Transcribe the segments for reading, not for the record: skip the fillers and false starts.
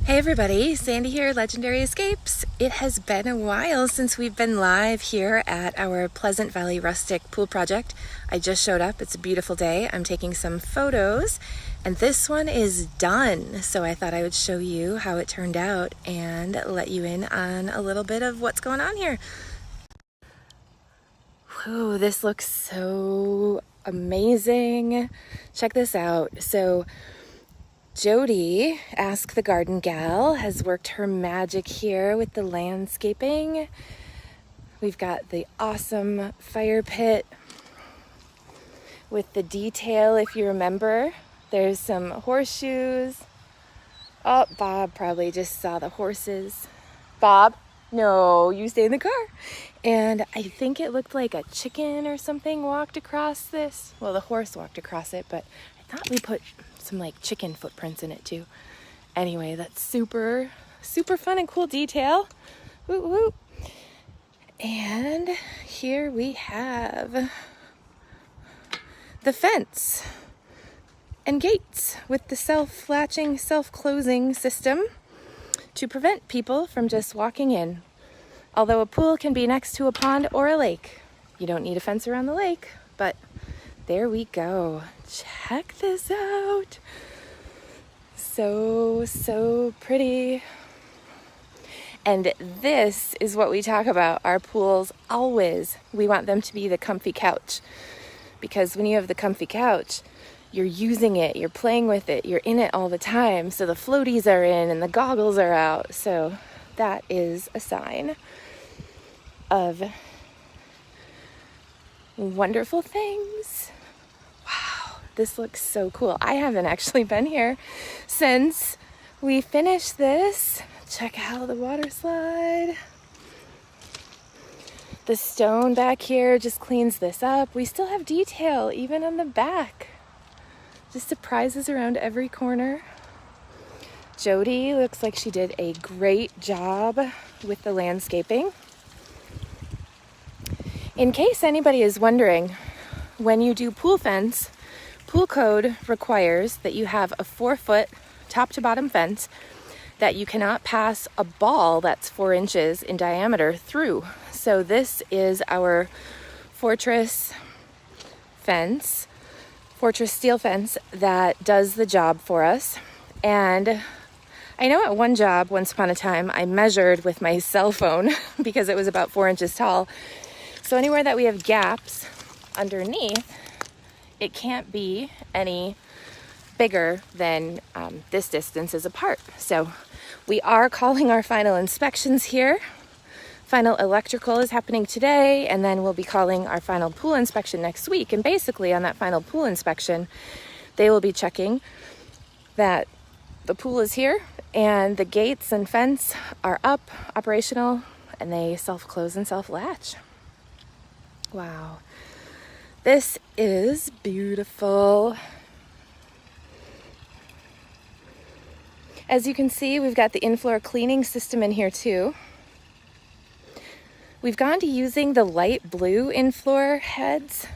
Hey everybody, Sandy here, Legendary Escapes. It has been a while since we've been live here at our Pleasant Valley Rustic pool project. I just showed up, it's a beautiful day. I'm taking some photos and this one is done. So I thought I would show you how it turned out and let you in on a little bit of what's going on here. Whew, this looks so amazing. Check this out. So Jody, Ask the Garden Gal, has worked her magic here with the landscaping. We've got the awesome fire pit with the detail, if you remember. There's some horseshoes. Oh, Bob probably just saw the horses. Bob? No, you stay in the car. And I think it looked like a chicken or something walked across this. Well, the horse walked across it, but I thought we put some like chicken footprints in it too. Anyway, that's super fun and cool detail. Woo woo. And here we have the fence and gates with the self-latching, self-closing system to prevent people from just walking in. Although a pool can be next to a pond or a lake. You don't need a fence around the lake, but there we go. Check this out. So pretty. And this is what we talk about. Our pools always, we want them to be the comfy couch. Because when you have the comfy couch, you're using it, you're playing with it, you're in it all the time. So the floaties are in and the goggles are out. So that is a sign of wonderful things. Wow, this looks so cool. I haven't actually been here since we finished this. Check out the water slide. The stone back here just cleans this up. We still have detail even on the back. Just surprises around every corner. Jody looks like she did a great job with the landscaping. In case anybody is wondering, when you do pool fence, pool code requires that you have a 4-foot top to bottom fence that you cannot pass a ball that's 4 inches in diameter through. So this is our fortress fence, fortress steel fence that does the job for us. And I know at one job, once upon a time, I measured with my cell phone because it was about 4 inches tall. So anywhere that we have gaps underneath, it can't be any bigger than this distance is apart. So we are calling our final inspections here. Final electrical is happening today, and then we'll be calling our final pool inspection next week. And basically on that final pool inspection, they will be checking that the pool is here and the gates and fence are up, operational, and they self-close and self-latch. Wow, this is beautiful. As you can see, we've got the in-floor cleaning system in here too. We've gone to using the light blue in-floor heads,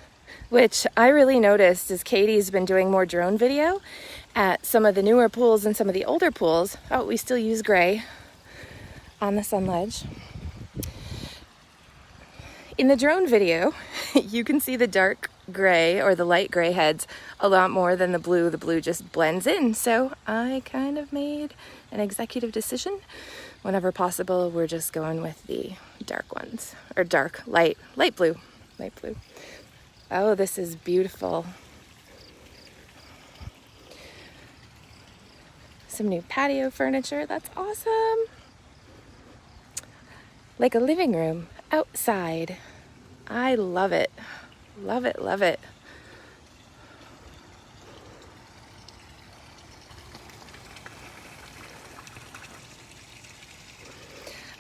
which I really noticed as Katie's been doing more drone video at some of the newer pools and some of the older pools. Oh, we still use gray on the sun ledge. In the drone video, you can see the dark gray or the light gray heads a lot more than the blue. The blue just blends in. So I kind of made an executive decision. Whenever possible, we're just going with the dark ones, or light blue. Oh, this is beautiful. Some new patio furniture, that's awesome. Like a living room outside. I love it. Love it, love it.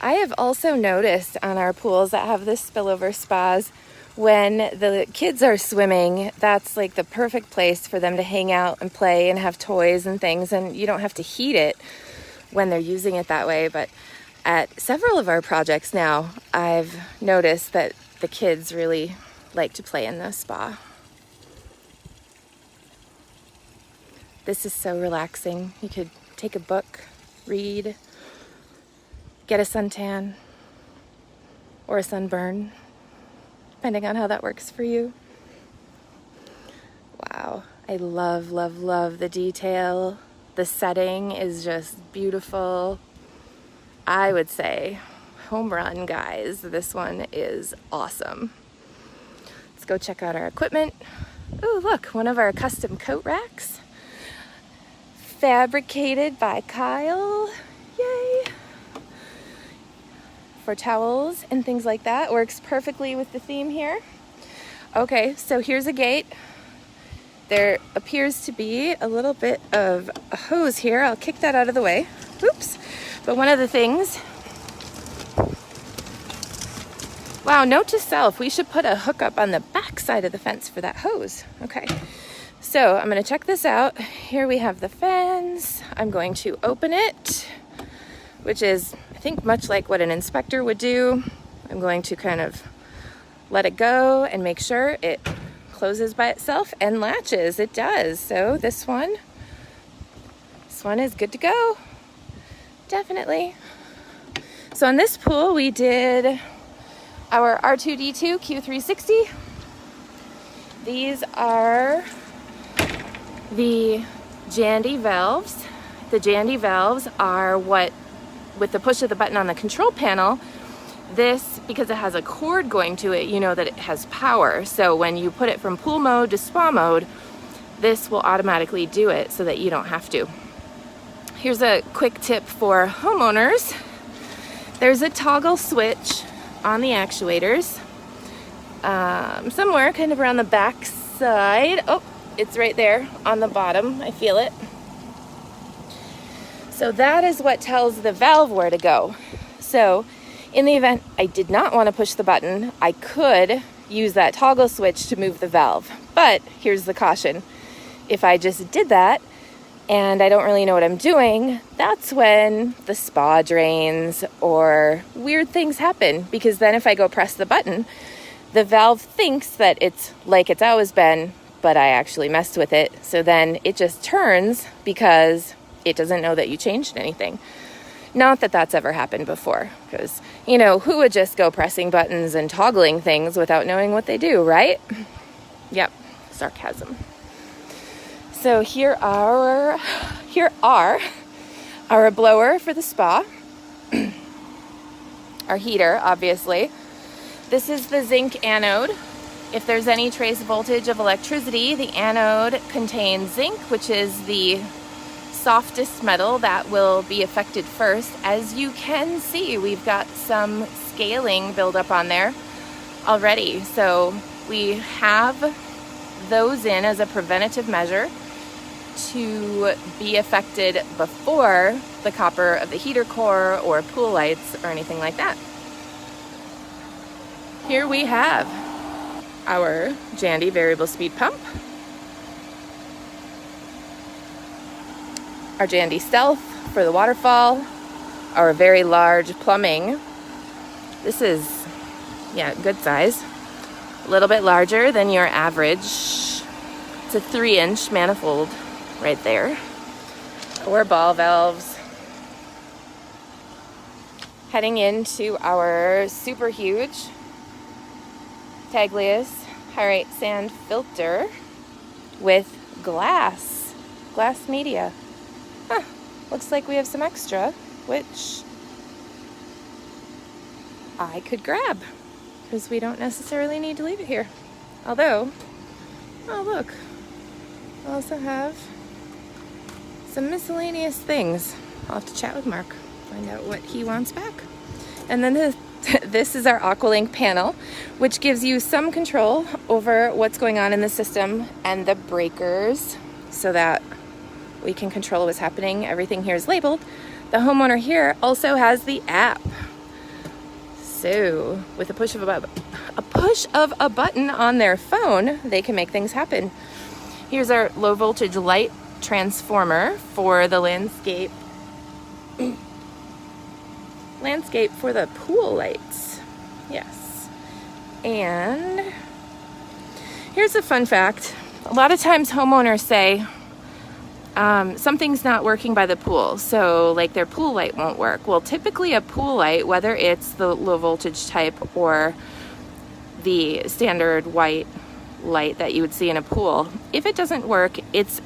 I have also noticed on our pools that have this spillover spas, when the kids are swimming, that's like the perfect place for them to hang out and play and have toys and things, and you don't have to heat it when they're using it that way. But at several of our projects now, I've noticed that the kids really like to play in the spa. This is so relaxing. You could take a book read, get a suntan, or a sunburn, depending on how that works for you. Wow, I love, love, love the detail. The setting is just beautiful. I would say home run, guys. This one is awesome. Let's go check out our equipment. Oh, look, one of our custom coat racks. Fabricated by Kyle. Yay! For towels and things like that. Works perfectly with the theme here. Okay, so here's a gate. There appears to be a little bit of a hose here. I'll kick that out of the way. Oops. But one of the things, wow, note to self, we should put a hookup on the back side of the fence for that hose. Okay, so I'm gonna check this out. Here we have the fence. I'm going to open it, which is, I think, much like what an inspector would do. I'm going to kind of let it go and make sure it closes by itself and latches. It does. So this one is good to go. Definitely. So in this pool, we did our R2D2 Q360. These are the Jandy valves. The Jandy valves are what, with the push of the button on the control panel, this, because it has a cord going to it, you know that it has power. So when you put it from pool mode to spa mode, this will automatically do it so that you don't have to. Here's a quick tip for homeowners. There's a toggle switch on the actuators, somewhere kind of around the back side. Oh, it's right there on the bottom. I feel it. So that is what tells the valve where to go. So in the event I did not want to push the button, I could use that toggle switch to move the valve. But here's the caution. If I just did that and I don't really know what I'm doing, that's when the spa drains or weird things happen. Because then if I go press the button, the valve thinks that it's like it's always been, but I actually messed with it. So then it just turns because it doesn't know that you changed anything. Not that that's ever happened before, because, you know, who would just go pressing buttons and toggling things without knowing what they do, right? Yep, sarcasm. So here are our blower for the spa, our heater, obviously. This is the zinc anode. If there's any trace voltage of electricity, the anode contains zinc, which is the softest metal that will be affected first. As you can see, we've got some scaling build up on there already. So we have those in as a preventative measure to be affected before the copper of the heater core or pool lights or anything like that. Here we have our Jandy variable speed pump, our Jandy Stealth for the waterfall, our very large plumbing. This is, yeah, good size. A little bit larger than your average. It's a 3-inch manifold right there. Or ball valves. Heading into our super huge Taglia's Hyrite Sand filter with glass media. Huh, looks like we have some extra, which I could grab, because we don't necessarily need to leave it here. Although, oh look, I also have some miscellaneous things. I'll have to chat with Mark, find out what he wants back. And then this is our Aqualink panel, which gives you some control over what's going on in the system and the breakers, so that we can control what's happening. Everything here is labeled. The homeowner here also has the app. So with a push of a button on their phone, they can make things happen. Here's our low voltage light transformer for the landscape for the pool lights. Yes. And here's a fun fact. A lot of times homeowners say, something's not working by the pool, so like their pool light won't work. Well, typically a pool light, whether it's the low voltage type or the standard white light that you would see in a pool, if it doesn't work, it's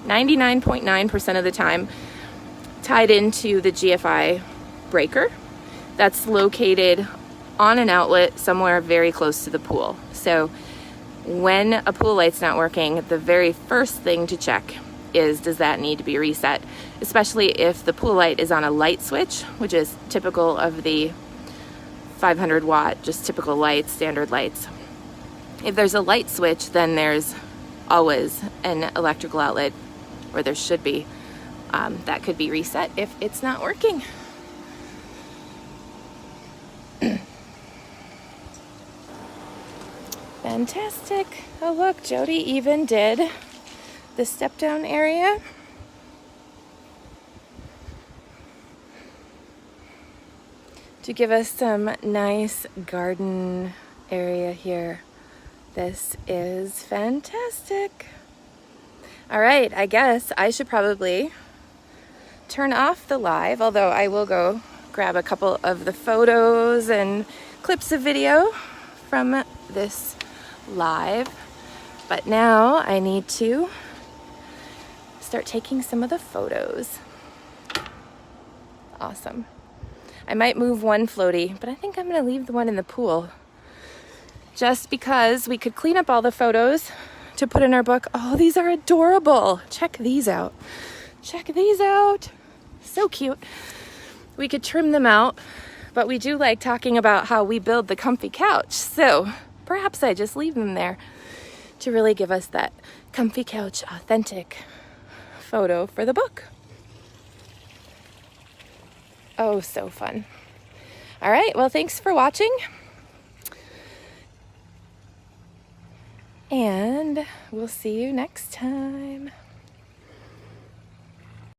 99.9% of the time tied into the GFI breaker that's located on an outlet somewhere very close to the pool. So when a pool light's not working, the very first thing to check is, does that need to be reset? Especially if the pool light is on a light switch, which is typical of the 500 watt, just typical lights, standard lights. If there's a light switch, then there's always an electrical outlet, or there should be, that could be reset if it's not working. Fantastic. Oh look, Jody even did the step down area. To give us some nice garden area here. This is fantastic. All right, I guess I should probably turn off the live, although I will go grab a couple of the photos and clips of video from this live. But now I need to start taking some of the photos. Awesome. I might move one floaty, but I think I'm gonna leave the one in the pool just because we could clean up all the photos to put in our book. Oh, these are adorable. Check these out. Check these out. So cute. We could trim them out, but we do like talking about how we build the comfy couch. So perhaps I just leave them there to really give us that comfy couch authentic photo for the book. Oh, so fun. All right, well, thanks for watching. And we'll see you next time.